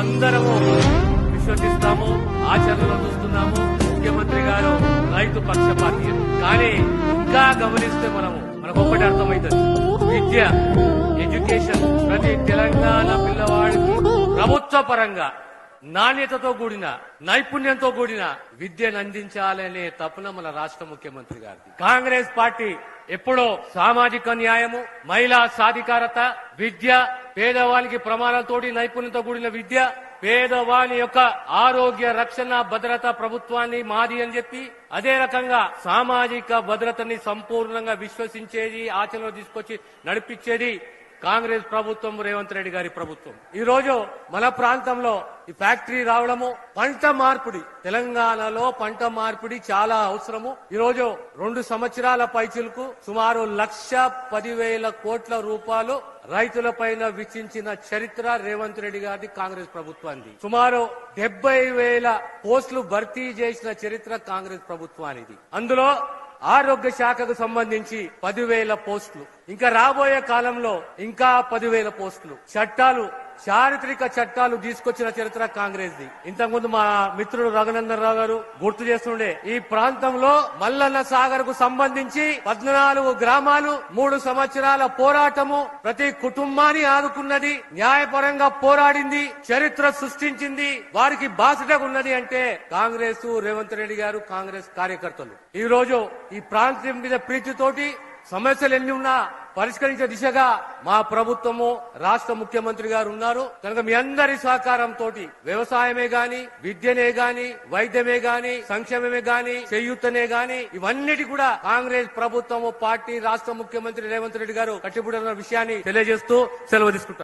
మనమందరము విశ్వసిస్తాము, ఆచరణలో చూస్తున్నాము. ముఖ్యమంత్రి గారు రైతు పక్షపాతి అని. కానీ ఇంకా గమనిస్తే మనకు ఒకటి అర్థమవుతుంది. విద్య, ఎడ్యుకేషన్ ప్రతి తెలంగాణ పిల్లవాడికి ప్రభుత్వ పరంగా నాణ్యతతో కూడిన నైపుణ్యంతో కూడిన విద్యను అందించాలనే తపన మన రాష్ట్ర ముఖ్యమంత్రి గారిది. కాంగ్రెస్ పార్టీ ఎప్పుడో సామాజిక న్యాయము, మహిళా సాధికారత, విద్య, పేదవానికి ప్రమాణాలతోటి నైపుణ్యంతో కూడిన విద్య, పేదవాని యొక్క ఆరోగ్య రక్షణ భద్రత ప్రభుత్వాన్ని మాది అని చెప్పి, అదే రకంగా సామాజిక భద్రతని సంపూర్ణంగా విశ్వసించేది, ఆచరణలో తీసుకొచ్చి నడిపించేది కాంగ్రెస్ ప్రభుత్వం, రేవంత్ రెడ్డి గారి ప్రభుత్వం. ఈ రోజు మన ప్రాంతంలో ఈ ఫ్యాక్టరీ రావడము, పంట మార్పిడి, తెలంగాణలో పంట మార్పిడి చాలా అవసరము. ఈ రోజు 2 సంవత్సరాల పైచిలకు సుమారు 1,10,000 కోట్ల రూపాయలు రైతులపైన వెచ్చించిన చరిత్ర రేవంత్ రెడ్డి గారి కాంగ్రెస్ ప్రభుత్వానికి. సుమారు 70,000 పోస్టులు భర్తీ చేసిన చరిత్ర కాంగ్రెస్ ప్రభుత్వానికి. అందులో ఆరోగ్య శాఖకు సంబంధించి 10,000 పోస్టులు, ఇంకా రాబోయే కాలంలో ఇంకా 10,000 పోస్టులు, చట్టాలు, చారిత్రక చట్టాలు తీసుకొచ్చిన చరిత్ర కాంగ్రెస్ ది. ఇంతకుముందు మా మిత్రుడు రఘునందన్ రావు గారు గుర్తు చేస్తుండే, ఈ ప్రాంతంలో మల్లన్న సాగర్ కు సంబంధించి 14 గ్రామాలు 3 సంవత్సరాల పోరాటము, ప్రతి కుటుంబాన్ని ఆదుకున్నది, న్యాయపరంగా పోరాడింది, చరిత్ర సృష్టించింది, వారికి బాధ్యతగా ఉన్నది అంటే కాంగ్రెస్, రేవంత్ రెడ్డి గారు, కాంగ్రెస్ కార్యకర్తలు. ఈ రోజు ఈ ప్రాంతం మీద ప్రీతితోటి సమస్యలు ఎన్ని ఉన్నా పరిష్కరించే దిశగా మా ప్రభుత్వము, రాష్ట్ర ముఖ్యమంత్రి గారు ఉన్నారు. కనుక మీ అందరి సహకారంతో వ్యవసాయమే గాని, విద్యనే గాని, వైద్యమే గాని, సంక్షేమమే గాని, చేయూతనే గాని, ఇవన్నిటి కూడా కాంగ్రెస్ ప్రభుత్వము, పార్టీ, రాష్ట్ర ముఖ్యమంత్రి రేవంత్ రెడ్డి గారు కట్టుబడి ఉన్న విషయాన్ని తెలియజేస్తూ సెలవు తీసుకుంటారు.